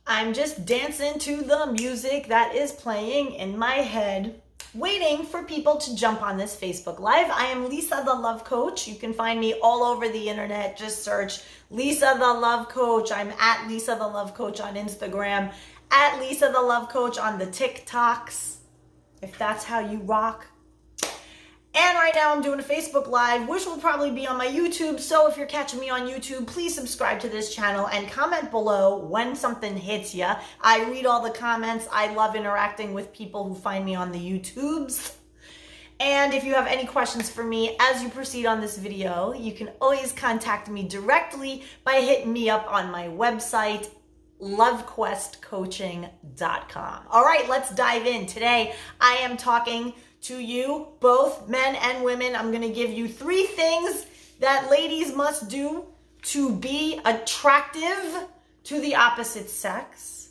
I'm just dancing to the music that is playing in my head, waiting for people to jump on this Facebook Live. I am Lisa the Love Coach. You can find me all over the internet. Just search Lisa the Love Coach. I'm at Lisa the Love Coach on Instagram, at Lisa the Love Coach on the TikToks, if that's how you rock. And right now I'm doing a Facebook Live, which will probably be on my YouTube. So if you're catching me on YouTube, please subscribe to this channel and comment below when something hits you. I read all the comments. I love interacting with people who find me on the YouTubes. And if you have any questions for me as you proceed on this video, you can always contact me directly by hitting me up on my website, lovequestcoaching.com. All right, let's dive in. Today, I am talking to you, both men and women. I'm going to give you 3 things that ladies must do to be attractive to the opposite sex.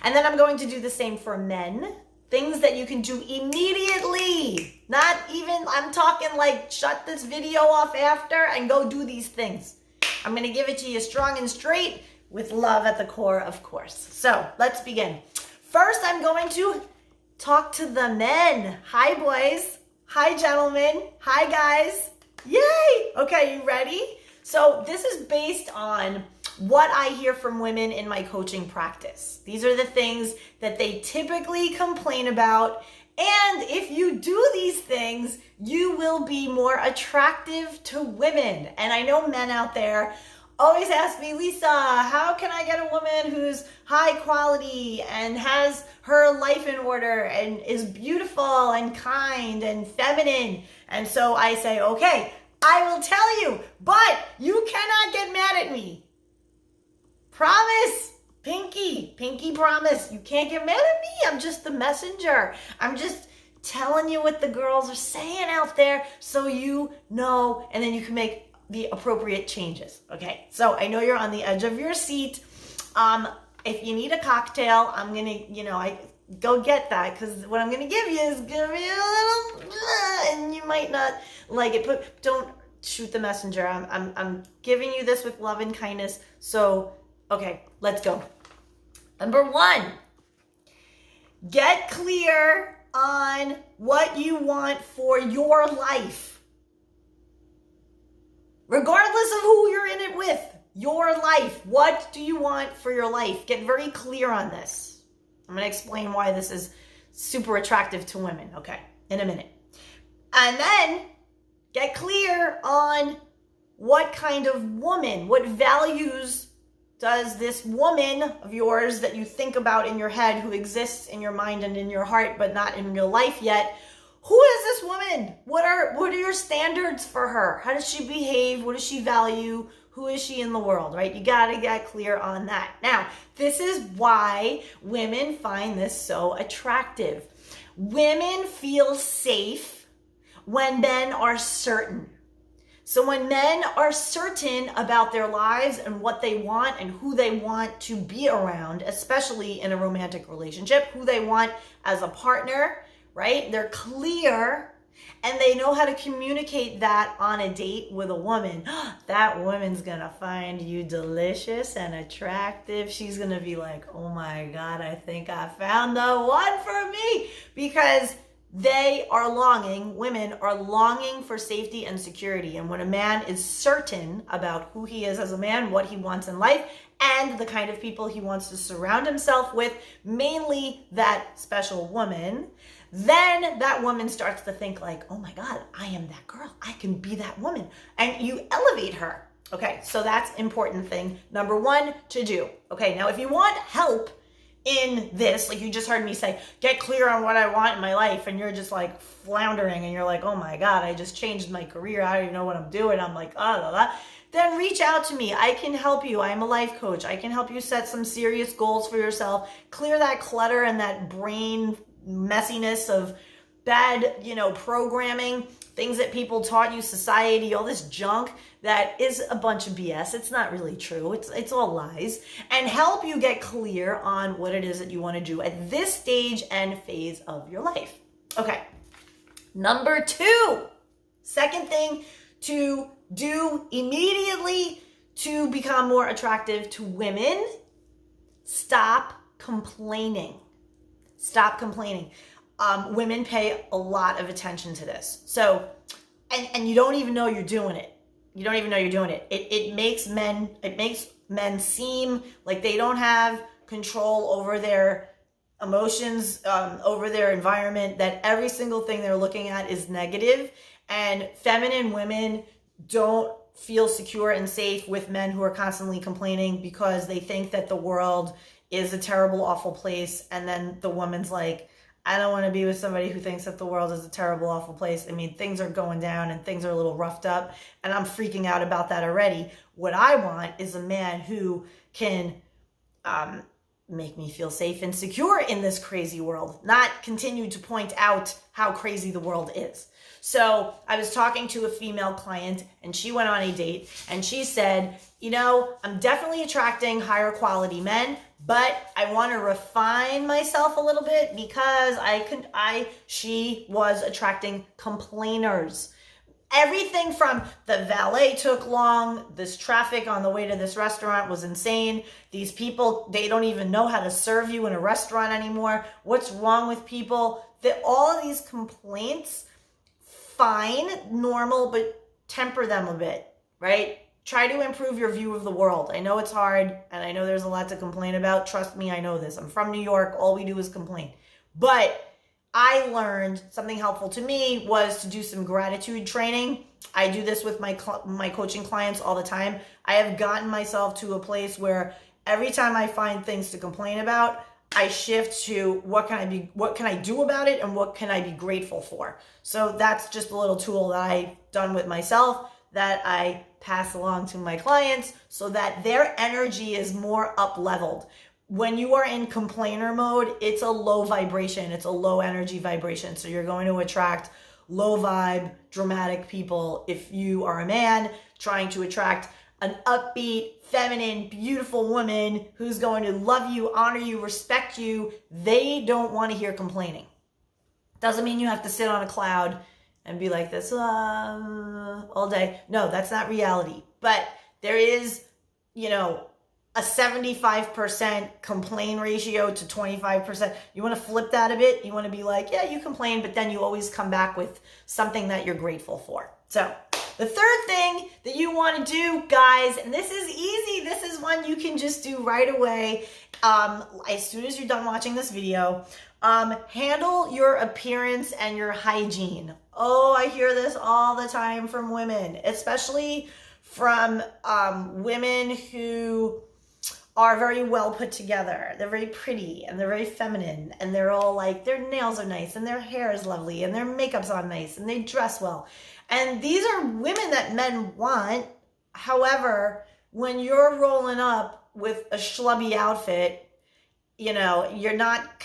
And then I'm going to do the same for men. Things that you can do immediately. Not even, I'm talking like shut this video off after and go do these things. I'm going to give it to you strong and straight with love at the core, of course. So let's begin. First, I'm going to talk to the men. Hi, boys. Hi, gentlemen. Hi, guys. Yay! Okay, you ready? So this is based on what I hear from women in my coaching practice. These are the things that they typically complain about. And if you do these things, you will be more attractive to women. And I know men out there always ask me, Lisa, how can I get a woman who's high quality and has her life in order and is beautiful and kind and feminine? And so I say, okay, I will tell you, but you cannot get mad at me. Promise, pinky promise. You can't get mad at me. I'm just the messenger. I'm just telling you what the girls are saying out there so you know, and then you can make the appropriate changes. Okay, so I know you're on the edge of your seat. If you need a cocktail, I'm gonna, I go get that, because what I'm gonna give you is gonna be a little, and you might not like it. But don't shoot the messenger. I'm giving you this with love and kindness. So, okay, let's go. Number 1, get clear on what you want for your life. Regardless of who you're in it with, your life. What do you want for your life? Get very clear on this. I'm going to explain why this is super attractive to women, okay, in a minute. And then get clear on what kind of woman, what values does this woman of yours that you think about in your head, who exists in your mind and in your heart, but not in real life yet. Who is this woman? What are your standards for her? How does she behave? What does she value? Who is she in the world, right? You got to get clear on that. Now, this is why women find this so attractive. Women feel safe when men are certain. So when men are certain about their lives and what they want and who they want to be around, especially in a romantic relationship, who they want as a partner, right? They're clear and they know how to communicate that on a date with a woman. That woman's gonna find you delicious and attractive. She's gonna be like, oh my God, I think I found the one for me. Because they are longing, women are longing for safety and security. And when a man is certain about who he is as a man, what he wants in life, and the kind of people he wants to surround himself with, mainly that special woman, then that woman starts to think like, oh my God, I am that girl. I can be that woman. And you elevate her. Okay, so that's important thing number 1 to do. Okay, now if you want help in this, like you just heard me say, get clear on what I want in my life, and you're just like floundering and you're like, oh my God, I just changed my career. I don't even know what I'm doing. I'm like, then reach out to me. I can help you. I am a life coach. I can help you set some serious goals for yourself, clear that clutter and that brain messiness of bad, programming, things that people taught you, society, all this junk that is a bunch of BS. It's not really true. It's all lies. And help you get clear on what it is that you want to do at this stage and phase of your life. Okay. Number 2, second thing to do immediately to become more attractive to women, Stop complaining. Stop complaining. Women pay a lot of attention to this. So, and you don't even know you're doing it. You don't even know you're doing it. It makes men seem like they don't have control over their emotions, over their environment, that every single thing they're looking at is negative. And feminine women don't feel secure and safe with men who are constantly complaining because they think that the world is a terrible, awful place. And then the woman's like, I don't want to be with somebody who thinks that the world is a terrible, awful place. I mean, things are going down and things are a little roughed up, and I'm freaking out about that already. What I want is a man who can make me feel safe and secure in this crazy world, not continue to point out how crazy the world is. So I was talking to a female client, and she went on a date, and she said, you know, I'm definitely attracting higher quality men, but I want to refine myself a little bit because she was attracting complainers. Everything from the valet took long, this traffic on the way to this restaurant was insane. These people, they don't even know how to serve you in a restaurant anymore. What's wrong with people? All of these complaints, fine, normal, but temper them a bit, right? Try to improve your view of the world. I know it's hard, and I know there's a lot to complain about. Trust me, I know this. I'm from New York. All we do is complain. But I learned something helpful to me was to do some gratitude training. I do this with my coaching clients all the time. I have gotten myself to a place where every time I find things to complain about, I shift to what can I do about it, and what can I be grateful for. So that's just a little tool that I've done with myself that I pass along to my clients so that their energy is more up-leveled. When you are in complainer mode, it's a low vibration. It's a low energy vibration. So you're going to attract low vibe, dramatic people. If you are a man trying to attract an upbeat, feminine, beautiful woman who's going to love you, honor you, respect you, they don't want to hear complaining. Doesn't mean you have to sit on a cloud and be like this all day. No, that's not reality. But there is, a 75% complain ratio to 25%. You want to flip that a bit. You want to be like, yeah, you complain, but then you always come back with something that you're grateful for. So the third thing that you want to do, guys, and this is easy. This is one you can just do right away. As soon as you're done watching this video, handle your appearance and your hygiene. Oh, I hear this all the time from women, especially from women who are very well put together. They're very pretty and they're very feminine, and they're all like, their nails are nice and their hair is lovely and their makeup's on nice and they dress well. And these are women that men want. However, when you're rolling up with a schlubby outfit, you're not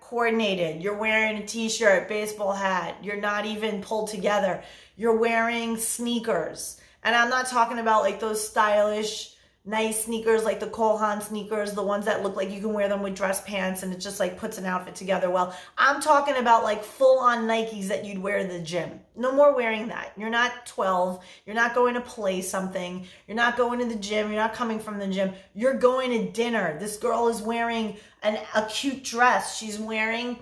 coordinated. You're wearing a t-shirt, baseball hat. You're not even pulled together. You're wearing sneakers. And I'm not talking about like those stylish, nice sneakers like the Cole Haan sneakers, the ones that look like you can wear them with dress pants and it just like puts an outfit together well. I'm talking about like full-on Nikes that you'd wear to the gym. No more wearing that. You're not 12. You're not going to play something. You're not going to the gym. You're not coming from the gym. You're going to dinner. This girl is wearing a cute dress. She's wearing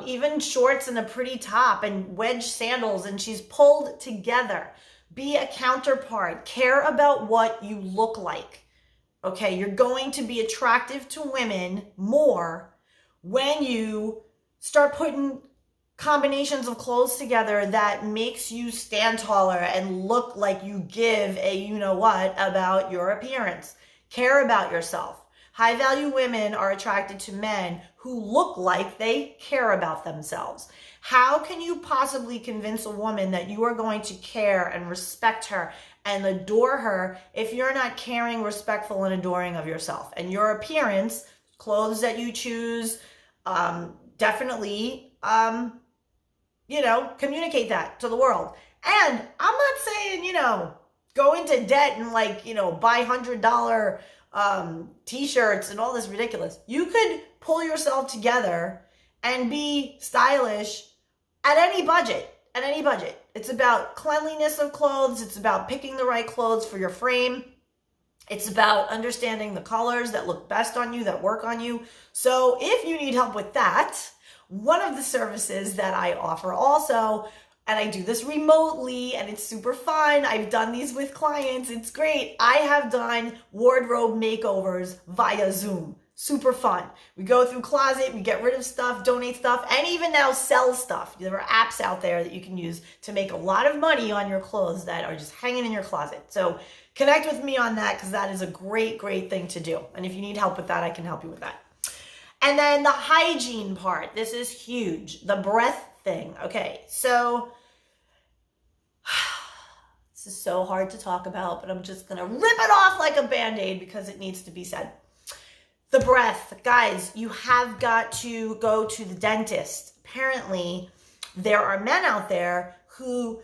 even shorts and a pretty top and wedge sandals, and she's pulled together. Be a counterpart. Care about what you look like. Okay, you're going to be attractive to women more when you start putting combinations of clothes together that makes you stand taller and look like you give a you-know-what about your appearance. Care about yourself. High-value women are attracted to men who look like they care about themselves. How can you possibly convince a woman that you are going to care and respect her and adore her if you're not caring, respectful, and adoring of yourself? And your appearance, clothes that you choose, definitely, communicate that to the world. And I'm not saying, go into debt and buy $100 t-shirts and all this ridiculous. You could pull yourself together and be stylish at any budget. It's about cleanliness of clothes. It's about picking the right clothes for your frame. It's about understanding the colors that look best on you, that work on you. So if you need help with that, one of the services that I offer also, and I do this remotely and it's super fun. I've done these with clients. It's great. I have done wardrobe makeovers via Zoom. Super fun. We go through closet, we get rid of stuff, donate stuff, and even now sell stuff. There are apps out there that you can use to make a lot of money on your clothes that are just hanging in your closet. So connect with me on that because that is a great, great thing to do. And if you need help with that, I can help you with that. And then the hygiene part. This is huge. The breath thing. Okay, so this is so hard to talk about, but I'm just going to rip it off like a Band-Aid because it needs to be said. The breath. Guys, you have got to go to the dentist. Apparently, there are men out there who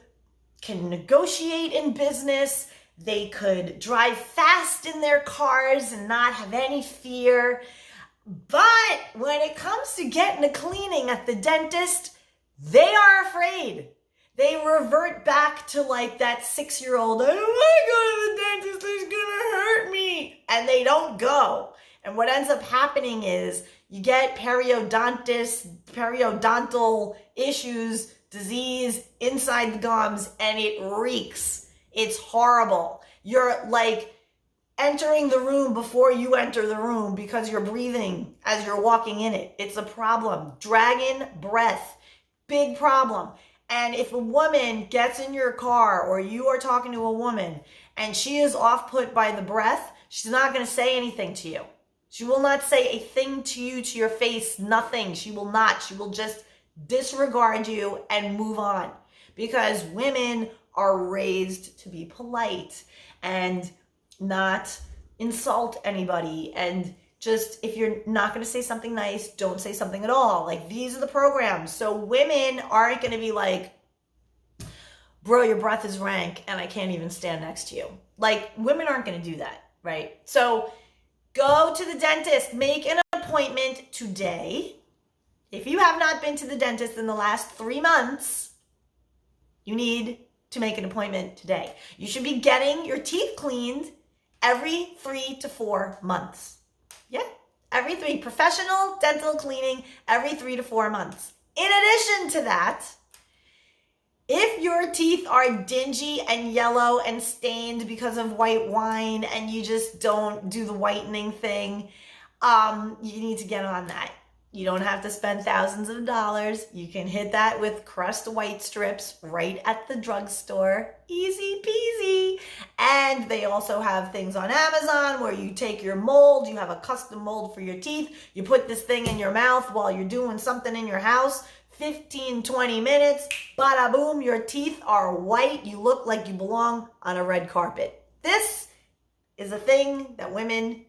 can negotiate in business. They could drive fast in their cars and not have any fear. But when it comes to getting a cleaning at the dentist, they are afraid. They revert back to like that 6-year-old, I don't want to go to the dentist, it's gonna hurt me. And they don't go. And what ends up happening is you get periodontal issues, disease inside the gums, and it reeks. It's horrible. You're like entering the room before you enter the room because you're breathing as you're walking in it. It's a problem. Dragon breath, big problem. And if a woman gets in your car or you are talking to a woman and she is off put by the breath, she's not going to say anything to you. She will not say a thing to you, to your face, nothing. She will not. She will just disregard you and move on because women are raised to be polite and not insult anybody. And just, if you're not going to say something nice, don't say something at all. Like, these are the programs. So women aren't going to be like, bro, your breath is rank and I can't even stand next to you. Like, women aren't going to do that, right? So go to the dentist, make an appointment today. If you have not been to the dentist in the last 3 months, you need to make an appointment today. You should be getting your teeth cleaned every 3 to 4 months. Yeah, every 3. Professional dental cleaning every 3 to 4 months. In addition to that, if your teeth are dingy and yellow and stained because of white wine and you just don't do the whitening thing, you need to get on that. You don't have to spend thousands of dollars. You can hit that with Crest White Strips right at the drugstore. Easy peasy. And they also have things on Amazon where you take your mold, you have a custom mold for your teeth, you put this thing in your mouth while you're doing something in your house, 15, 20 minutes, bada boom, your teeth are white. You look like you belong on a red carpet. This is a thing that women,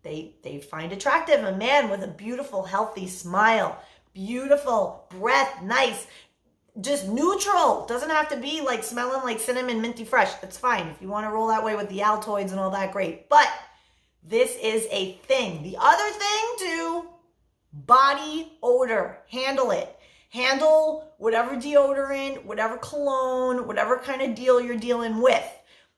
they find attractive. A man with a beautiful, healthy smile, beautiful breath, nice, just neutral. Doesn't have to be like smelling like cinnamon minty fresh. That's fine. If you want to roll that way with the Altoids and all that, great. But this is a thing. The other thing too, body odor. Handle it. Handle whatever deodorant, whatever cologne, whatever kind of deal you're dealing with.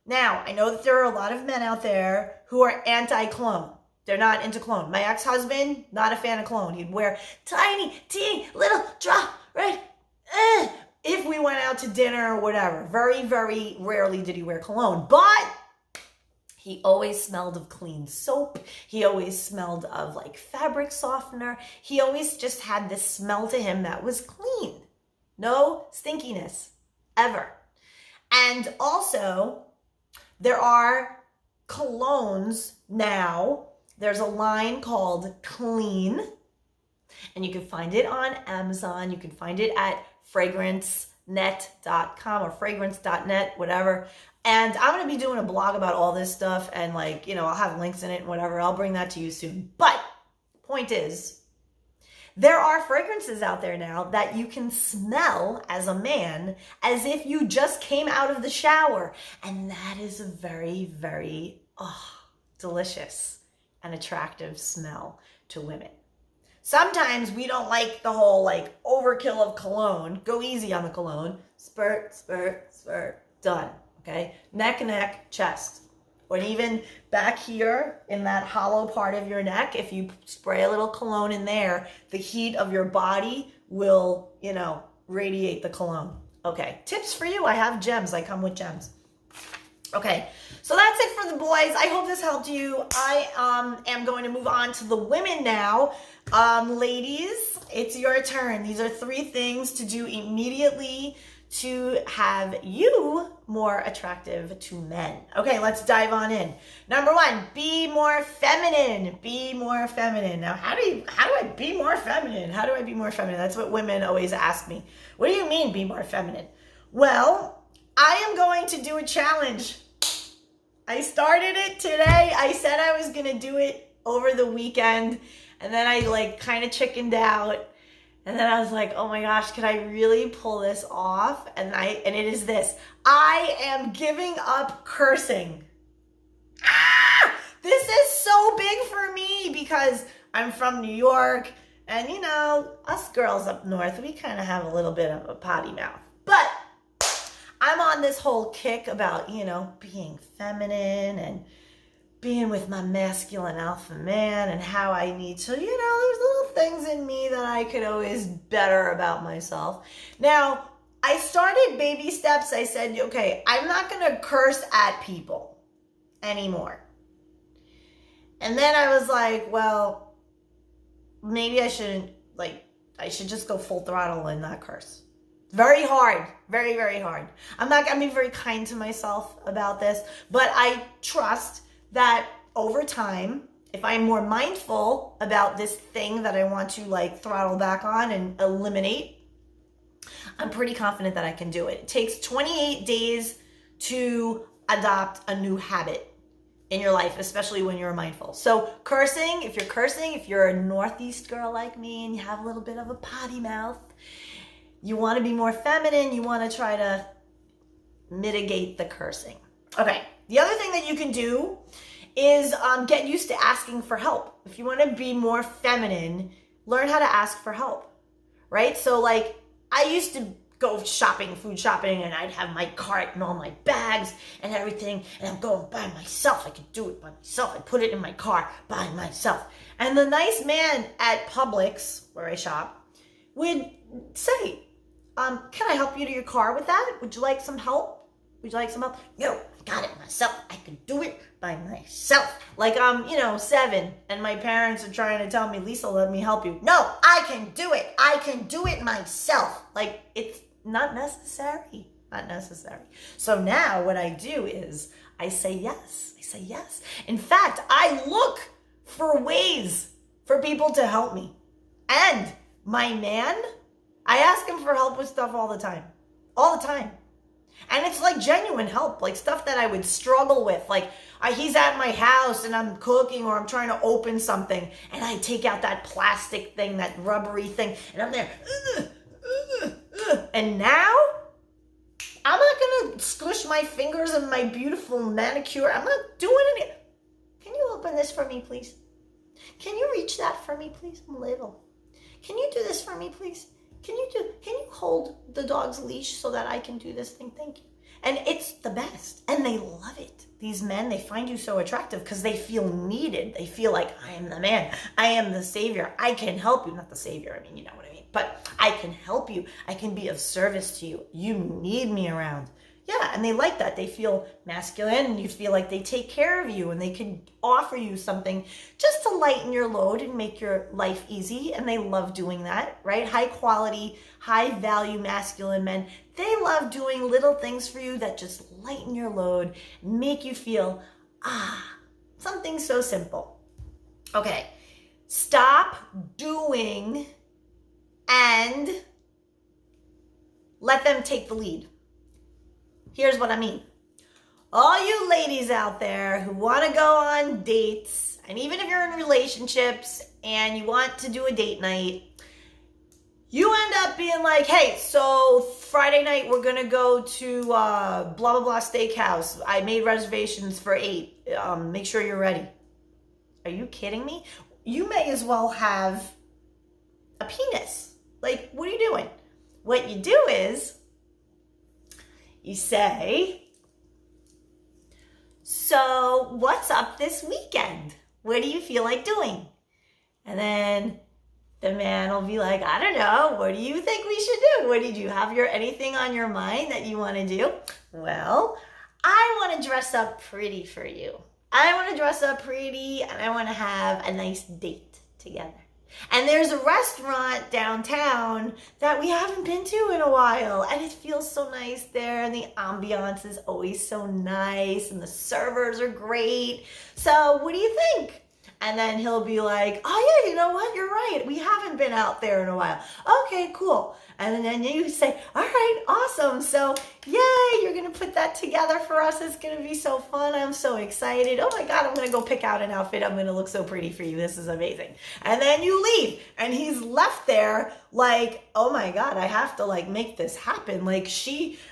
Now, I know that there are a lot of men out there who are anti-cologne. They're not into cologne. My ex-husband, not a fan of cologne. He'd wear tiny, teeny, little drop, right? If we went out to dinner or whatever. Very, very rarely did he wear cologne. But he always smelled of clean soap. He always smelled of like fabric softener. He always just had this smell to him that was clean. No stinkiness, ever. And also, there are colognes now. There's a line called Clean, and you can find it on Amazon. You can find it at fragrancenet.com or fragrance.net, whatever. And I'm going to be doing a blog about all this stuff, and like, you know, I'll have links in it and whatever. I'll bring that to you soon. But point is, there are fragrances out there now that you can smell as a man as if you just came out of the shower. And that is a very, very delicious and attractive smell to women. Sometimes we don't like the whole like overkill of cologne. Go easy on the cologne. Spurt, spurt, spurt. Done. Okay? Neck, chest. Or even back here in that hollow part of your neck, if you spray a little cologne in there, the heat of your body will, radiate the cologne. Okay, tips for you. I have gems. I come with gems. Okay, so that's it for the boys. I hope this helped you. I am going to move on to the women now. Ladies, it's your turn. These are 3 things to do immediately to have you more attractive to men. Okay, let's dive on in. Number 1, be more feminine. Be more feminine. Now, how do I be more feminine? How do I be more feminine? That's what women always ask me. What do you mean be more feminine? Well, I am going to do a challenge. I started it today. I said I was going to do it over the weekend, and then I kind of chickened out. And then I was like, oh my gosh, could I really pull this off? And it is this. I am giving up cursing. This is so big for me because I'm from New York, and us girls up north, we kind of have a little bit of a potty mouth. But I'm on this whole kick about, being feminine and being with my masculine alpha man and how I need to, there's little things in me that I could always better about myself. Now, I started baby steps. I said, okay, I'm not going to curse at people anymore. And then I was like, well, maybe I shouldn't, I should just go full throttle and not curse. Very hard. Very, very hard. I'm not going to be very kind to myself about this, but I trust that over time, if I'm more mindful about this thing that I want to throttle back on and eliminate, I'm pretty confident that I can do it. It takes 28 days to adopt a new habit in your life, especially when you're mindful. So if you're a Northeast girl like me and you have a little bit of a potty mouth, you want to be more feminine, you want to try to mitigate the cursing. Okay. The other thing that you can do is get used to asking for help. If you want to be more feminine, learn how to ask for help, right? So I used to go food shopping, and I'd have my cart and all my bags and everything, and I'm going by myself. I could do it by myself. I put it in my car by myself. And the nice man at Publix, where I shop, would say, can I help you to your car with that? Would you like some help? No, I got it myself. I can do it by myself. I'm, 7, and my parents are trying to tell me, Lisa, let me help you. No, I can do it. I can do it myself. It's not necessary. Not necessary. So now what I do is I say yes. In fact, I look for ways for people to help me. And my man, I ask him for help with stuff all the time. And it's genuine help, stuff that I would struggle with. He's at my house and I'm cooking or I'm trying to open something, and I take out that plastic thing, that rubbery thing, and I'm there. And now I'm not going to squish my fingers and my beautiful manicure. I'm not doing it. Can you open this for me, please? Can you reach that for me, please? I'm little. Can you do this for me, please? Can you hold the dog's leash so that I can do this thing? Thank you. And it's the best. And they love it. These men, they find you so attractive because they feel needed. They feel like, I am the man. I am the savior. I can help you. Not the savior. You know what I mean. But I can help you. I can be of service to you. You need me around. Yeah, and they like that. They feel masculine, and you feel like they take care of you, and they can offer you something just to lighten your load and make your life easy, and they love doing that, right? High quality, high value masculine men, they love doing little things for you that just lighten your load, make you feel, something so simple. Okay, stop doing and let them take the lead. Here's what I mean. All you ladies out there who want to go on dates, and even if you're in relationships and you want to do a date night, you end up being like, hey, so Friday night we're going to go to blah, blah, blah steakhouse. I made reservations for 8. Make sure you're ready. Are you kidding me? You may as well have a penis. What are you doing? What you do is, you say, so what's up this weekend? What do you feel like doing? And then the man will be like, I don't know. What do you think we should do? What did you have anything on your mind that you want to do? Well, I want to dress up pretty for you. I want to dress up pretty and I want to have a nice date together. And there's a restaurant downtown that we haven't been to in a while, and it feels so nice there, and the ambiance is always so nice, and the servers are great. So what do you think? And then he'll be like, oh yeah, you know what? You're right. We haven't been out there in a while. Okay, cool. And then you say, all right, awesome. So yay, you're going to put that together for us. It's going to be so fun. I'm so excited. Oh my God, I'm going to go pick out an outfit. I'm going to look so pretty for you. This is amazing. And then you leave and he's left there like, oh my God, I have to like make this happen. Like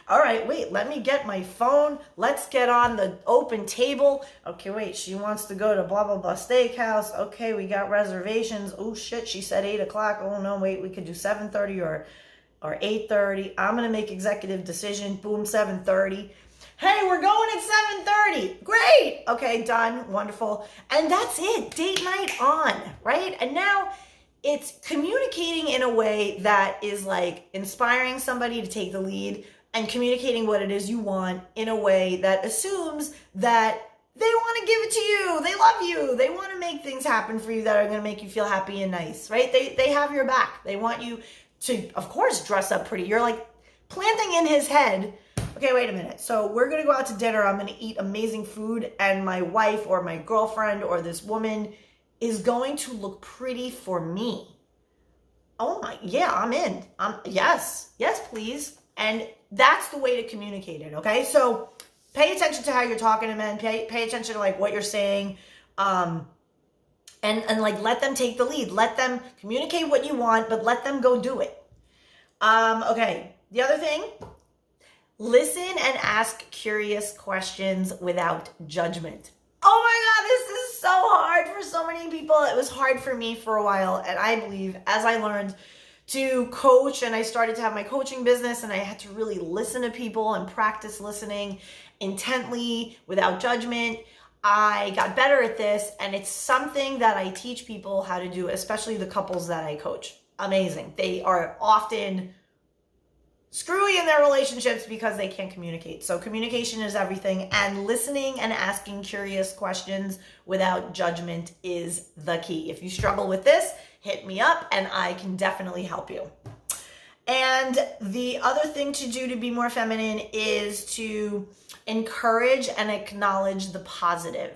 all right, wait, let me get my phone. Let's get on the open table. Okay, wait, she wants to go to blah, blah, blah steakhouse. Okay, we got reservations. Oh shit, she said 8 o'clock. Oh no, wait, we could do 7:30 or 8:30. I'm going to make executive decision. Boom, 7:30. Hey, we're going at 7:30. Great. Okay, done. Wonderful. And that's it. Date night on, right? And now it's communicating in a way that is like inspiring somebody to take the lead and communicating what it is you want in a way that assumes that they want to give it to you. They love you. They want to make things happen for you that are going to make you feel happy and nice, right? They have your back. They want you to, of course, dress up pretty. You're like planting in his head, okay, wait a minute. So we're going to go out to dinner. I'm going to eat amazing food. And my wife or my girlfriend or this woman is going to look pretty for me. Oh my, yeah, I'm in. Yes, please. And that's the way to communicate it, okay? So pay attention to how you're talking to men. Pay attention to like what you're saying. And like let them take the lead. Let them communicate what you want, but let them go do it. Okay, the other thing, listen and ask curious questions without judgment. Oh my God, this is so hard for so many people. It was hard for me for a while. And I believe as I learned to coach and I started to have my coaching business and I had to really listen to people and practice listening intently without judgment, I got better at this, and it's something that I teach people how to do, especially the couples that I coach. Amazing. They are often screwy in their relationships because they can't communicate. So communication is everything, and listening and asking curious questions without judgment is the key. If you struggle with this, hit me up and I can definitely help you. And the other thing to do to be more feminine is to encourage and acknowledge the positive.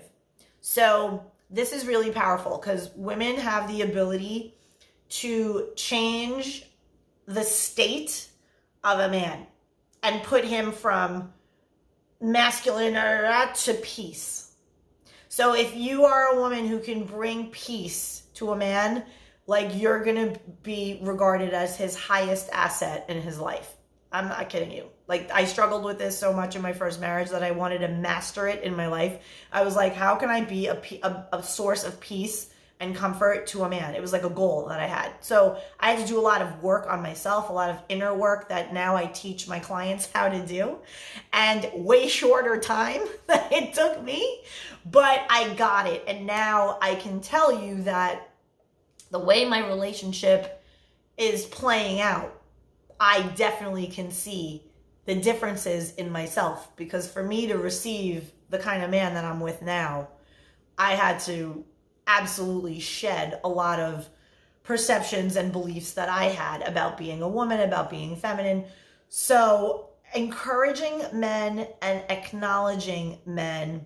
So this is really powerful because women have the ability to change the state of a man and put him from masculine to peace. So if you are a woman who can bring peace to a man, like you're going to be regarded as his highest asset in his life. I'm not kidding you. Like I struggled with this so much in my first marriage that I wanted to master it in my life. I was like, how can I be a source of peace and comfort to a man? It was like a goal that I had. So I had to do a lot of work on myself, a lot of inner work that now I teach my clients how to do, and way shorter time than it took me, but I got it. And now I can tell you that the way my relationship is playing out, I definitely can see the differences in myself, because for me to receive the kind of man that I'm with now, I had to absolutely shed a lot of perceptions and beliefs that I had about being a woman, about being feminine. So encouraging men and acknowledging men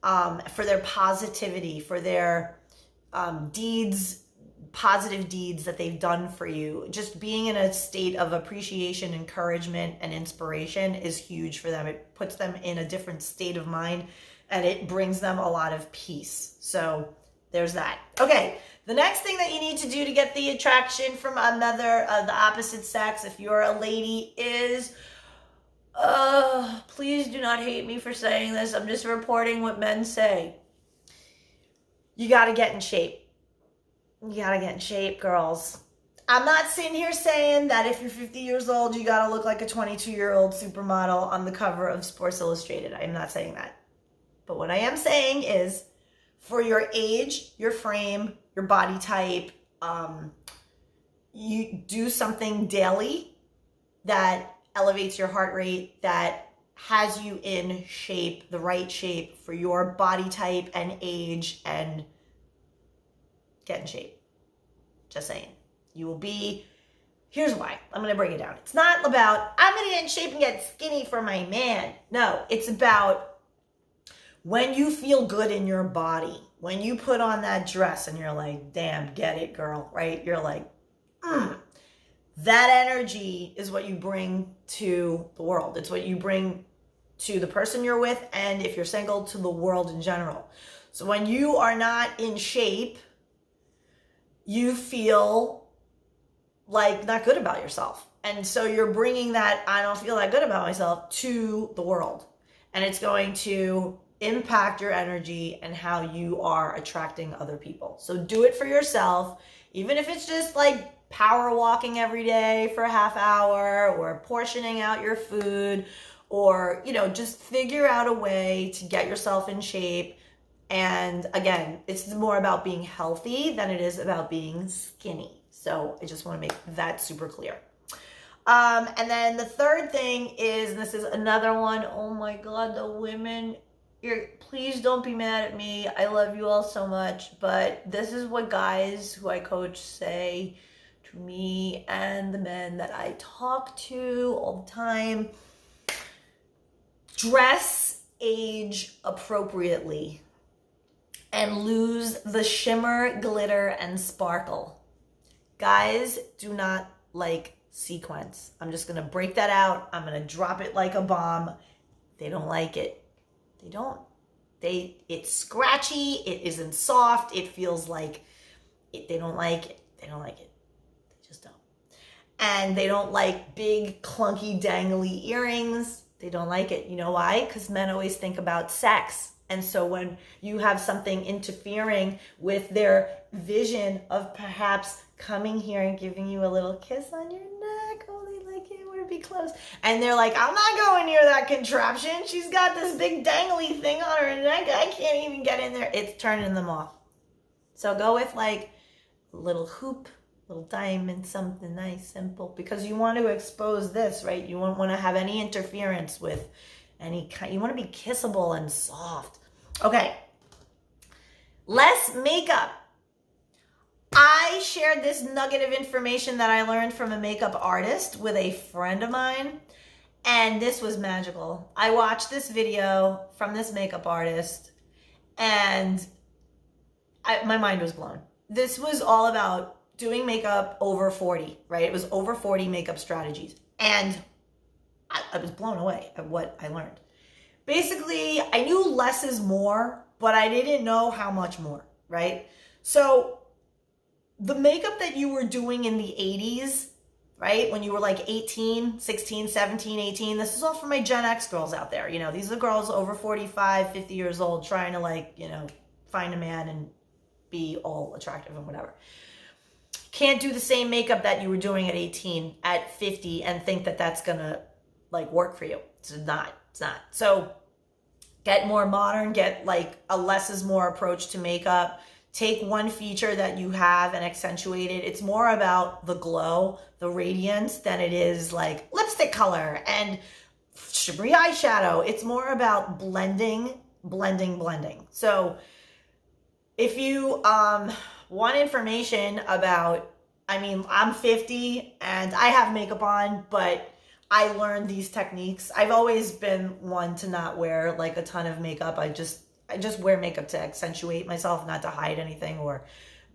for their positivity, for their positive deeds that they've done for you, just being in a state of appreciation, encouragement, and inspiration is huge for them. It puts them in a different state of mind and it brings them a lot of peace. So there's that. Okay, the next thing that you need to do to get the attraction from another, the opposite sex, if you're a lady, is, please do not hate me for saying this. I'm just reporting what men say. You got to get in shape. You got to get in shape, girls. I'm not sitting here saying that if you're 50 years old, you got to look like a 22-year-old supermodel on the cover of Sports Illustrated. I am not saying that. But what I am saying is for your age, your frame, your body type, you do something daily that elevates your heart rate, that has you in shape, the right shape for your body type and age, and get in shape. Just saying. You will be, here's why. I'm going to break it down. It's not about, I'm going to get in shape and get skinny for my man. No, it's about when you feel good in your body, when you put on that dress and you're like, damn, get it, girl, right? You're like, that energy is what you bring to the world. It's what you bring to the person you're with, and if you're single, to the world in general. So when you are not in shape, you feel like not good about yourself. And so you're bringing that, I don't feel that good about myself, to the world. And it's going to impact your energy and how you are attracting other people. So do it for yourself, even if it's just like power walking every day for a half hour, or portioning out your food, or, you know, just figure out a way to get yourself in shape. And again, it's more about being healthy than it is about being skinny. So I just want to make that super clear. And then the third thing is, and this is another one, oh my God, the women, please don't be mad at me. I love you all so much, but this is what guys who I coach say to me and the men that I talk to all the time. Dress age appropriately and lose the shimmer, glitter, and sparkle. Guys do not like sequins. I'm just going to break that out. I'm going to drop it like a bomb. They don't like it. They don't. It's scratchy. It isn't soft. It feels like they don't like it. They don't like it. They just don't. And they don't like big, clunky, dangly earrings. They don't like it. You know why? Because men always think about sex. And so when you have something interfering with their vision of perhaps coming here and giving you a little kiss on your neck, oh, they like it, want to be close. And they're like, I'm not going near that contraption. She's got this big dangly thing on her neck. I can't even get in there. It's turning them off. So go with like a little hoop, little diamond, something nice, simple, because you want to expose this, right? You won't want to have any interference with any kind. You want to be kissable and soft. Okay. Less makeup. I shared this nugget of information that I learned from a makeup artist with a friend of mine, and this was magical. I watched this video from this makeup artist, and my mind was blown. This was all about doing makeup over 40, right? It was over 40 makeup strategies. And I was blown away at what I learned. Basically, I knew less is more, but I didn't know how much more, right? So the makeup that you were doing in the 80s, right? When you were like 18, 16, 17, 18, this is all for my Gen X girls out there. You know, these are girls over 45, 50 years old trying to like, you know, find a man and be all attractive and whatever. Can't do the same makeup that you were doing at 18 at 50 and think that that's gonna like work for you. It's not. So get more modern, get like a less is more approach to makeup. Take one feature that you have and accentuate it. It's more about the glow, the radiance, than it is like lipstick color and shimmery eyeshadow. It's more about blending. So if you want information about, I mean, I'm 50 and I have makeup on, but I learned these techniques. I've always been one to not wear like a ton of makeup. I just wear makeup to accentuate myself, not to hide anything, or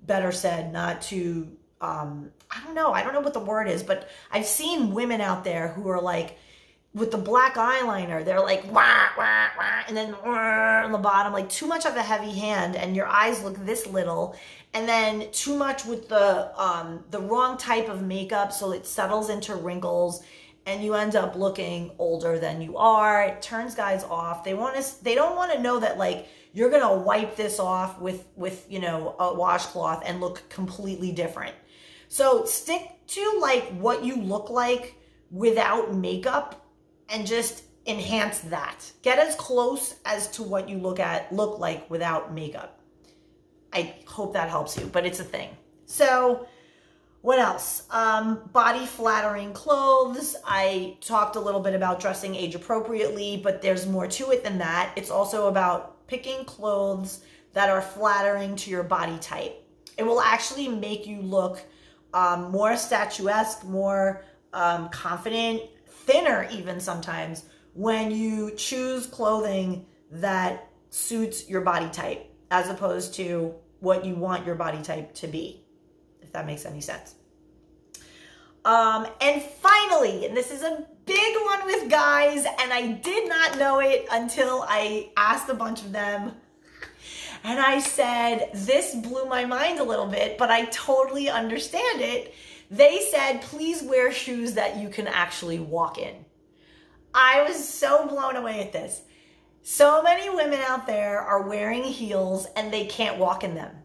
better said, not to, I don't know what the word is, but I've seen women out there who are like, with the black eyeliner, they're like, wah, wah, wah, and then on the bottom, like too much of a heavy hand, and your eyes look this little, and then too much with the wrong type of makeup, so it settles into wrinkles, and you end up looking older than you are. It turns guys off. They don't want to know that like you're gonna wipe this off with you know, a washcloth and look completely different. So stick to like what you look like without makeup, and just enhance that. Get as close as to what you look like without makeup. I hope that helps you, but it's a thing. So what else? Body flattering clothes. I talked a little bit about dressing age appropriately, but there's more to it than that. It's also about picking clothes that are flattering to your body type. It will actually make you look more statuesque, more confident, thinner even sometimes, when you choose clothing that suits your body type as opposed to what you want your body type to be, if that makes any sense. And finally, and this is a big one with guys, and I did not know it until I asked a bunch of them. And I said, this blew my mind a little bit, but I totally understand it. They said, please wear shoes that you can actually walk in. I was so blown away at this. So many women out there are wearing heels and they can't walk in them.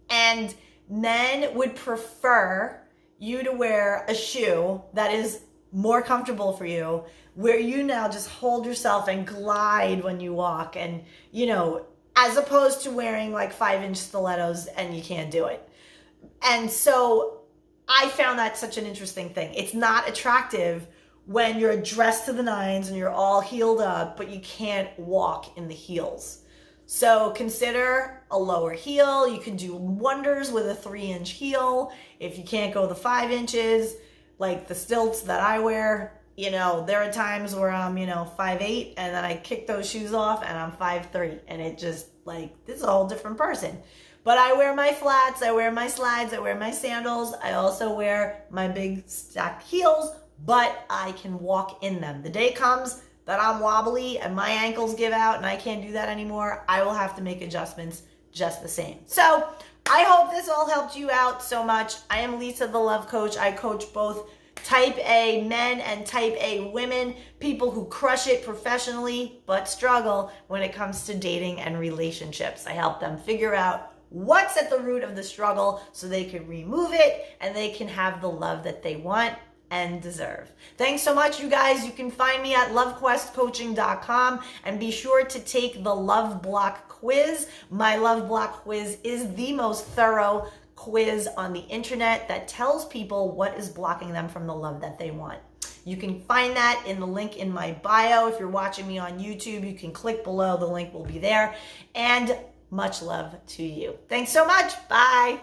And men would prefer you to wear a shoe that is more comfortable for you, where you now just hold yourself and glide when you walk, and, you know, as opposed to wearing like 5-inch stilettos and you can't do it. And so I found that such an interesting thing. It's not attractive when you're dressed to the nines and you're all heeled up, but you can't walk in the heels. So consider a lower heel. You can do wonders with a 3-inch heel. If you can't go the 5 inches, like the stilts that I wear, you know, there are times where I'm, 5'8", and then I kick those shoes off and I'm 5'3", and it just like, this is a whole different person. But I wear my flats, I wear my slides, I wear my sandals. I also wear my big stacked heels, but I can walk in them. The day comes that I'm wobbly and my ankles give out and I can't do that anymore, I will have to make adjustments just the same. So I hope this all helped you out so much. I am Lisa, the Love Coach. I coach both Type A men and Type A women, people who crush it professionally but struggle when it comes to dating and relationships. I help them figure out what's at the root of the struggle so they can remove it and they can have the love that they want and deserve. Thanks so much, you guys. You can find me at lovequestcoaching.com, and be sure to take the Love Block quiz. My Love Block quiz is the most thorough quiz on the internet that tells people what is blocking them from the love that they want. You can find that in the link in my bio. If you're watching me on YouTube, you can click below. The link will be there. And much love to you. Thanks so much. Bye.